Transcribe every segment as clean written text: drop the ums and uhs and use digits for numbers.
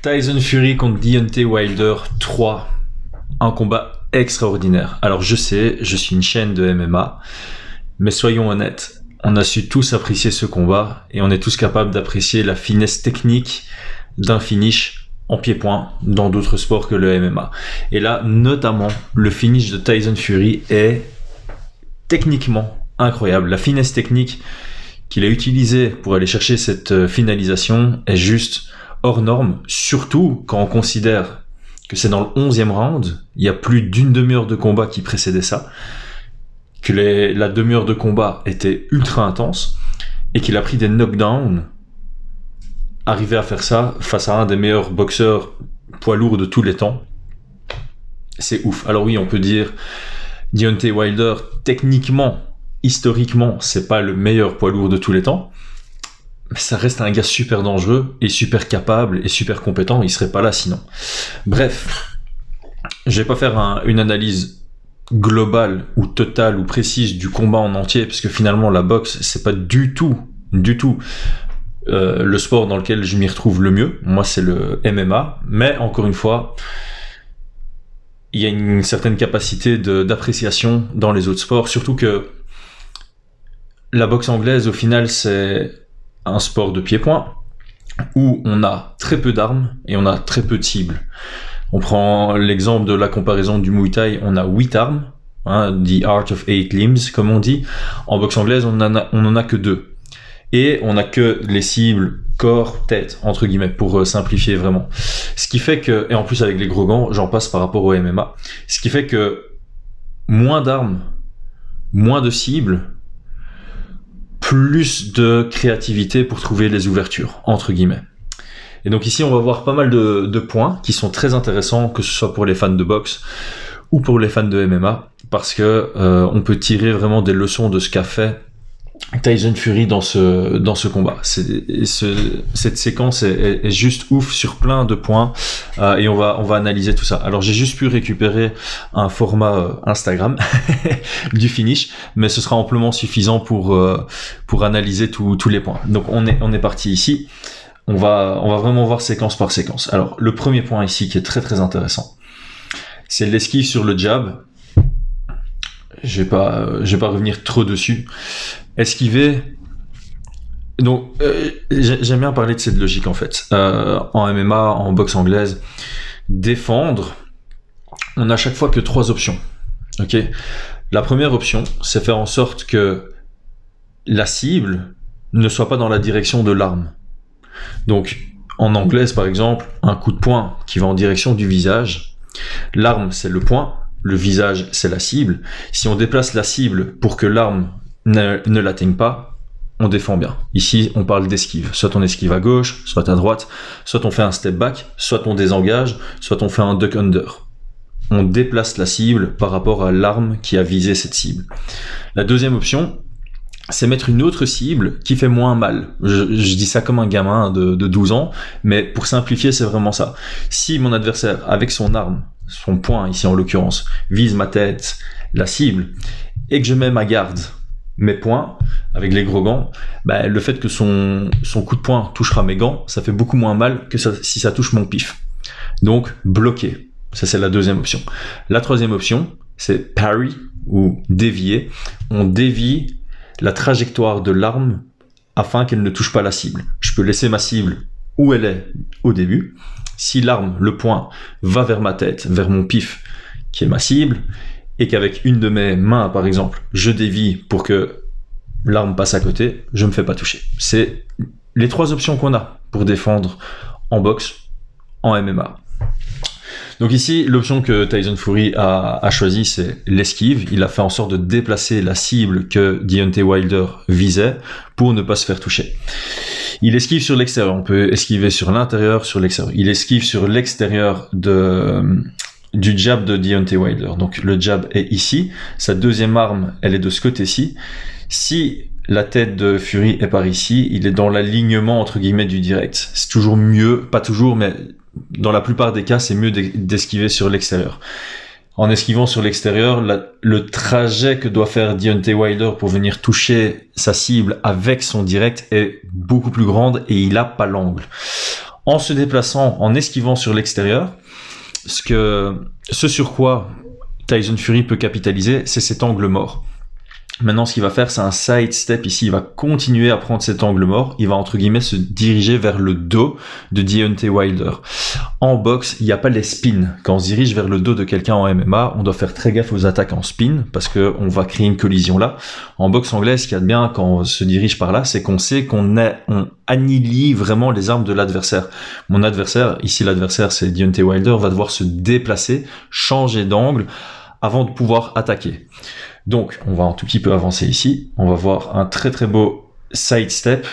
Tyson Fury contre Deontay Wilder 3. Un combat extraordinaire. Alors je sais, je suis une chaîne de MMA, mais soyons honnêtes, on a su tous apprécier ce combat et on est tous capables d'apprécier la finesse technique d'un finish en pied-point dans d'autres sports que le MMA. Et là, notamment, le finish de Tyson Fury est techniquement incroyable. La finesse technique qu'il a utilisée pour aller chercher cette finalisation est juste hors norme, surtout quand on considère que c'est dans le 11e round, il y a plus d'une demi-heure de combat qui précédait ça, que la demi-heure de combat était ultra intense, et qu'il a pris des knockdowns, arrivé à faire ça face à un des meilleurs boxeurs poids lourds de tous les temps, c'est ouf. Alors oui, on peut dire Deontay Wilder, techniquement, historiquement, c'est pas le meilleur poids lourd de tous les temps, mais ça reste un gars super dangereux et super capable et super compétent, il serait pas là sinon. Bref, je vais pas faire une analyse globale ou totale ou précise du combat en entier, parce que finalement la boxe, c'est pas du tout le sport dans lequel je m'y retrouve le mieux. Moi, c'est le MMA, mais encore une fois, il y a une certaine capacité d'appréciation dans les autres sports, surtout que la boxe anglaise, au final, c'est un sport de pied-point où on a très peu d'armes et on a très peu de cibles. On prend l'exemple de la comparaison du Muay Thai, on a 8 armes, the art of 8 limbs, comme on dit. En boxe anglaise, on en a que 2. Et on a que les cibles corps, tête, entre guillemets, pour simplifier vraiment. Ce qui fait que, et en plus avec les gros gants, j'en passe par rapport au MMA, ce qui fait que moins d'armes, moins de cibles, plus de créativité pour trouver les ouvertures, entre guillemets. Et donc ici, on va voir pas mal de points qui sont très intéressants, que ce soit pour les fans de boxe ou pour les fans de MMA, parce que on peut tirer vraiment des leçons de ce qu'a fait Tyson Fury dans ce combat. Cette séquence est juste ouf sur plein de points, et on va analyser tout ça. Alors j'ai juste pu récupérer un format Instagram du finish, mais ce sera amplement suffisant pour analyser tous les points. Donc on est parti ici. On va vraiment voir séquence par séquence. Alors le premier point ici qui est très très intéressant, c'est l'esquive sur le jab. Je vais pas revenir trop dessus. Esquiver. Donc, j'aime bien parler de cette logique en fait. En MMA, en boxe anglaise, défendre, on a chaque fois que 3 options. Ok. La première option, c'est faire en sorte que la cible ne soit pas dans la direction de l'arme. Donc, en anglaise par exemple, un coup de poing qui va en direction du visage. L'arme, c'est le poing. Le visage, c'est la cible. Si on déplace la cible pour que l'arme ne l'atteigne pas, on défend bien. Ici, on parle d'esquive. Soit on esquive à gauche, soit à droite, soit on fait un step back, soit on désengage, soit on fait un duck under. On déplace la cible par rapport à l'arme qui a visé cette cible. La deuxième option, c'est mettre une autre cible qui fait moins mal. Je dis ça comme un gamin de 12 ans, mais pour simplifier, c'est vraiment ça. Si mon adversaire, avec son arme, son poing ici en l'occurrence, vise ma tête, la cible, et que je mets ma garde, mes poings, avec les gros gants, le fait que son coup de poing touchera mes gants, ça fait beaucoup moins mal que si ça touche mon pif. Donc, bloquer. Ça, c'est la deuxième option. La troisième option, c'est parry, ou dévier. On dévie la trajectoire de l'arme afin qu'elle ne touche pas la cible. Je peux laisser ma cible où elle est au début. Si l'arme, le poing, va vers ma tête, vers mon pif, qui est ma cible, et qu'avec une de mes mains, par exemple, je dévie pour que l'arme passe à côté, je me fais pas toucher. C'est les 3 options qu'on a pour défendre en boxe, en MMA. Donc ici, l'option que Tyson Fury a choisie, c'est l'esquive. Il a fait en sorte de déplacer la cible que Deontay Wilder visait pour ne pas se faire toucher. Il esquive sur l'extérieur. On peut esquiver sur l'intérieur, sur l'extérieur. Il esquive sur l'extérieur du jab de Deontay Wilder. Donc le jab est ici. Sa deuxième arme, elle est de ce côté-ci. Si la tête de Fury est par ici, il est dans l'alignement entre guillemets du direct. C'est toujours mieux, pas toujours, mais dans la plupart des cas, c'est mieux d'esquiver sur l'extérieur. En esquivant sur l'extérieur, le trajet que doit faire Deontay Wilder pour venir toucher sa cible avec son direct est beaucoup plus grande et il a pas l'angle. en se déplaçant, en esquivant sur l'extérieur. Ce sur quoi Tyson Fury peut capitaliser, c'est cet angle mort. Maintenant, ce qu'il va faire, c'est un side step ici. Il va continuer à prendre cet angle mort. Il va, entre guillemets, se diriger vers le dos de Deontay Wilder. En boxe, il n'y a pas les spins. Quand on se dirige vers le dos de quelqu'un en MMA, on doit faire très gaffe aux attaques en spin parce qu'on va créer une collision là. En boxe anglaise, ce qu'il y a de bien quand on se dirige par là, c'est qu'on sait qu'on annihile vraiment les armes de l'adversaire. Mon adversaire, ici l'adversaire, c'est Deontay Wilder, va devoir se déplacer, changer d'angle avant de pouvoir attaquer. Donc, on va un tout petit peu avancer ici. On va voir un très très beau side step.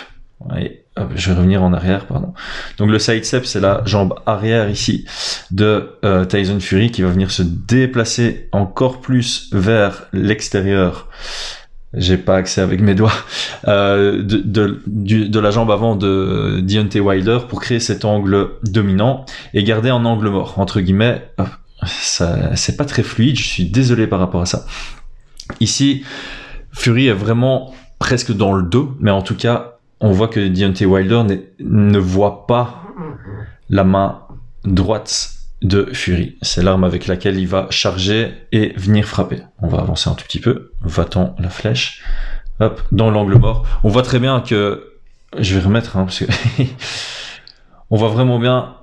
Et, hop, je vais revenir en arrière, pardon. Donc, le side step, c'est la jambe arrière ici de Tyson Fury qui va venir se déplacer encore plus vers l'extérieur. J'ai pas accès avec mes doigts de la jambe avant de Deontay Wilder pour créer cet angle dominant et garder un angle mort, entre guillemets. Ça, c'est pas très fluide. Je suis désolé par rapport à ça. Ici, Fury est vraiment presque dans le dos, mais en tout cas, on voit que Deontay Wilder ne voit pas la main droite de Fury. C'est l'arme avec laquelle il va charger et venir frapper. On va avancer un tout petit peu. Va-t-on la flèche? Hop, dans l'angle mort. On voit très bien que... Je vais remettre, parce que... on voit vraiment bien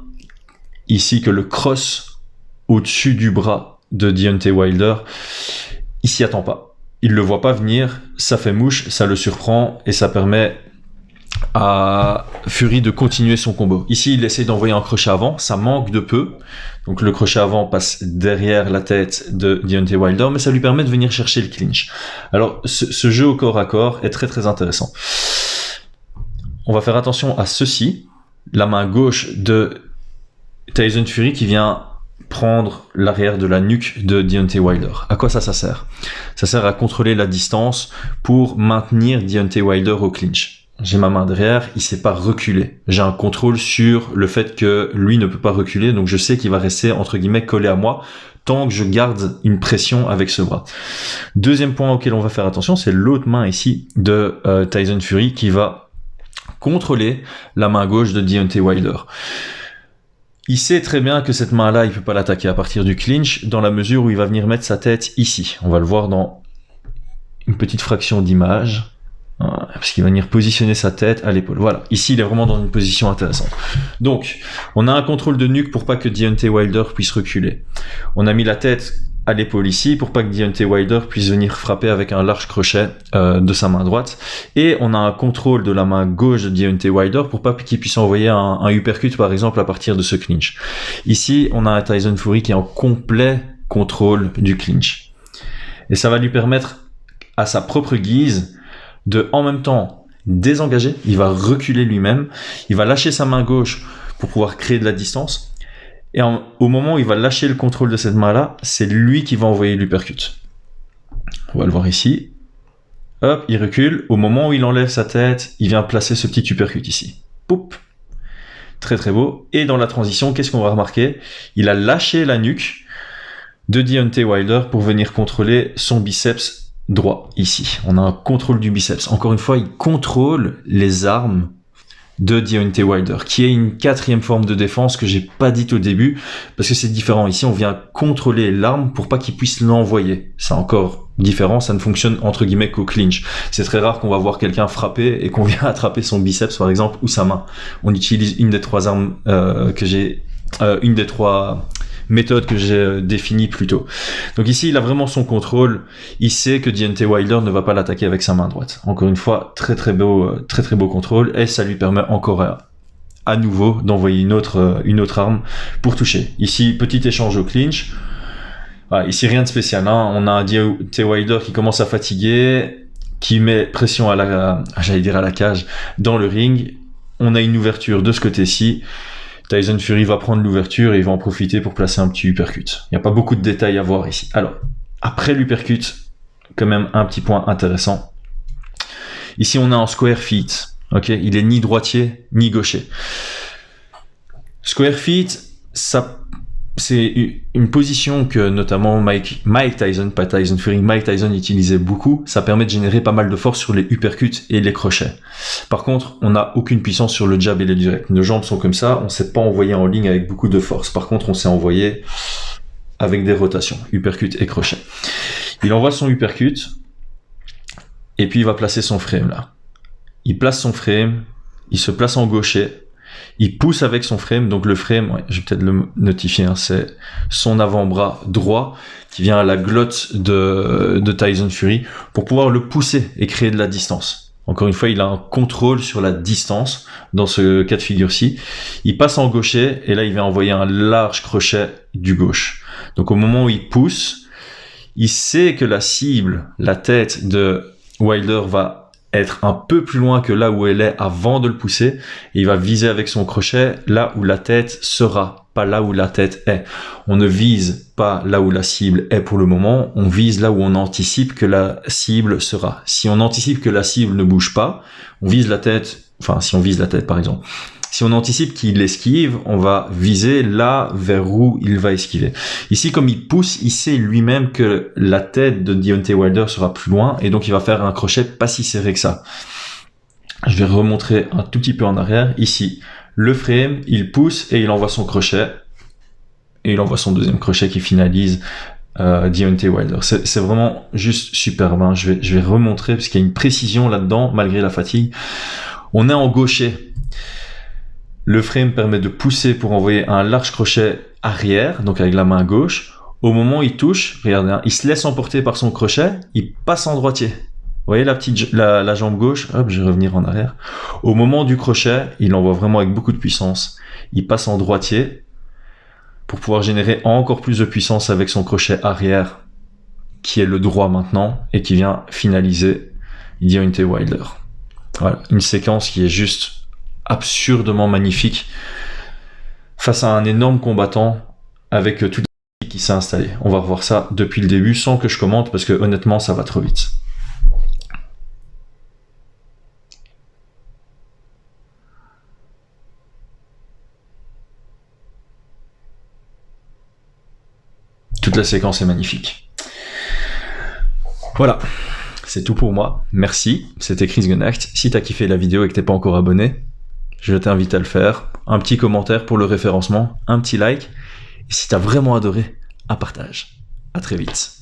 ici que le cross au-dessus du bras de Deontay Wilder... il s'y attend pas. Il le voit pas venir, ça fait mouche, ça le surprend et ça permet à Fury de continuer son combo. Ici, il essaie d'envoyer un crochet avant, ça manque de peu. Donc le crochet avant passe derrière la tête de Deontay Wilder, mais ça lui permet de venir chercher le clinch. Alors, ce jeu au corps à corps est très très intéressant. On va faire attention à ceci, la main gauche de Tyson Fury qui vient prendre l'arrière de la nuque de Deontay Wilder. À quoi ça sert? Ça sert à contrôler la distance pour maintenir Deontay Wilder au clinch. J'ai ma main derrière, il ne sait pas reculer. J'ai un contrôle sur le fait que lui ne peut pas reculer, donc je sais qu'il va rester entre guillemets collé à moi tant que je garde une pression avec ce bras. Deuxième point auquel on va faire attention, c'est l'autre main ici de Tyson Fury qui va contrôler la main gauche de Deontay Wilder. Il sait très bien que cette main-là, il peut pas l'attaquer à partir du clinch, dans la mesure où il va venir mettre sa tête ici. On va le voir dans une petite fraction d'image, parce qu'il va venir positionner sa tête à l'épaule. Voilà, ici, il est vraiment dans une position intéressante. Donc, on a un contrôle de nuque pour pas que Deontay Wilder puisse reculer. On a mis la tête à l'épaule ici pour pas que Deontay Wilder puisse venir frapper avec un large crochet de sa main droite, et on a un contrôle de la main gauche de Deontay Wilder pour pas qu'il puisse envoyer un uppercut par exemple à partir de ce clinch. Ici on a un Tyson Fury qui est en complet contrôle du clinch et ça va lui permettre à sa propre guise de en même temps désengager, il va reculer lui-même, il va lâcher sa main gauche pour pouvoir créer de la distance. Et au moment où il va lâcher le contrôle de cette main-là, c'est lui qui va envoyer l'uppercut. On va le voir ici. Hop, il recule. Au moment où il enlève sa tête, il vient placer ce petit uppercut ici. Poup. Très très beau. Et dans la transition, qu'est-ce qu'on va remarquer? Il a lâché la nuque de Deontay Wilder pour venir contrôler son biceps droit ici. On a un contrôle du biceps. Encore une fois, il contrôle les armes de Deontay Wilder, qui est une quatrième forme de défense que j'ai pas dite au début, parce que c'est différent. Ici, on vient contrôler l'arme pour pas qu'il puisse l'envoyer. C'est encore différent, ça ne fonctionne entre guillemets qu'au clinch. C'est très rare qu'on va voir quelqu'un frapper et qu'on vient attraper son biceps, par exemple, ou sa main. On utilise une des trois armes une des trois méthode que j'ai définie plus tôt. Donc ici, il a vraiment son contrôle. Il sait que Deontay Wilder ne va pas l'attaquer avec sa main droite. Encore une fois, très très beau contrôle, et ça lui permet encore à nouveau d'envoyer une autre arme pour toucher. Ici, petit échange au clinch. Voilà, ici, rien de spécial. On a un Deontay Wilder qui commence à fatiguer, qui met pression à la cage dans le ring. On a une ouverture de ce côté-ci. Tyson Fury va prendre l'ouverture et il va en profiter pour placer un petit uppercut. Il n'y a pas beaucoup de détails à voir ici. Alors, après l'uppercut, quand même un petit point intéressant. Ici, on a un square feet. Okay, il est ni droitier ni gaucher. Square feet, ça c'est une position que notamment Mike Tyson, pas Tyson Fury, Mike Tyson utilisait beaucoup. Ça permet de générer pas mal de force sur les uppercuts et les crochets. Par contre, on n'a aucune puissance sur le jab et le direct. Nos jambes sont comme ça, on ne s'est pas envoyé en ligne avec beaucoup de force. Par contre, on s'est envoyé avec des rotations, uppercut et crochet. Il envoie son uppercut et puis il va placer son frame là. Il place son frame, il se place en gaucher. Il pousse avec son frame, donc le frame, ouais, je vais peut-être le notifier, hein, c'est son avant-bras droit qui vient à la glotte de Tyson Fury pour pouvoir le pousser et créer de la distance. Encore une fois, il a un contrôle sur la distance dans ce cas de figure-ci. Il passe en gaucher et là, il vient envoyer un large crochet du gauche. Donc au moment où il pousse, il sait que la cible, la tête de Wilder va être un peu plus loin que là où elle est avant de le pousser, et il va viser avec son crochet là où la tête sera, pas là où la tête est. On ne vise pas là où la cible est pour le moment, on vise là où on anticipe que la cible sera. Si on anticipe que la cible ne bouge pas, on vise la tête, enfin si on vise la tête par exemple. Si on anticipe qu'il esquive, on va viser là vers où il va esquiver. Ici, comme il pousse, il sait lui-même que la tête de Deontay Wilder sera plus loin et donc il va faire un crochet pas si serré que ça. Je vais remontrer un tout petit peu en arrière. Ici, le frame, il pousse et il envoie son crochet. Et il envoie son deuxième crochet qui finalise Deontay Wilder. C'est vraiment juste superbe. Hein. Je vais remontrer parce qu'il y a une précision là-dedans malgré la fatigue. On est en gaucher. Le frame permet de pousser pour envoyer un large crochet arrière, donc avec la main gauche. Au moment où il touche, regardez, hein, il se laisse emporter par son crochet, il passe en droitier. Vous voyez la jambe gauche, hop, je vais revenir en arrière. Au moment du crochet, il l'envoie vraiment avec beaucoup de puissance. Il passe en droitier pour pouvoir générer encore plus de puissance avec son crochet arrière, qui est le droit maintenant, et qui vient finaliser Deontay Wilder. Voilà, une séquence qui est juste absurdement magnifique face à un énorme combattant avec toute la qui s'est installée. On va revoir ça depuis le début sans que je commente parce que honnêtement ça va trop vite. Toute la séquence est magnifique. Voilà, c'est tout pour moi. Merci, c'était Chris Gunacht. Si t'as kiffé la vidéo et que t'es pas encore abonné, je t'invite à le faire. Un petit commentaire pour le référencement, un petit like. Et si t'as vraiment adoré, un partage. À très vite.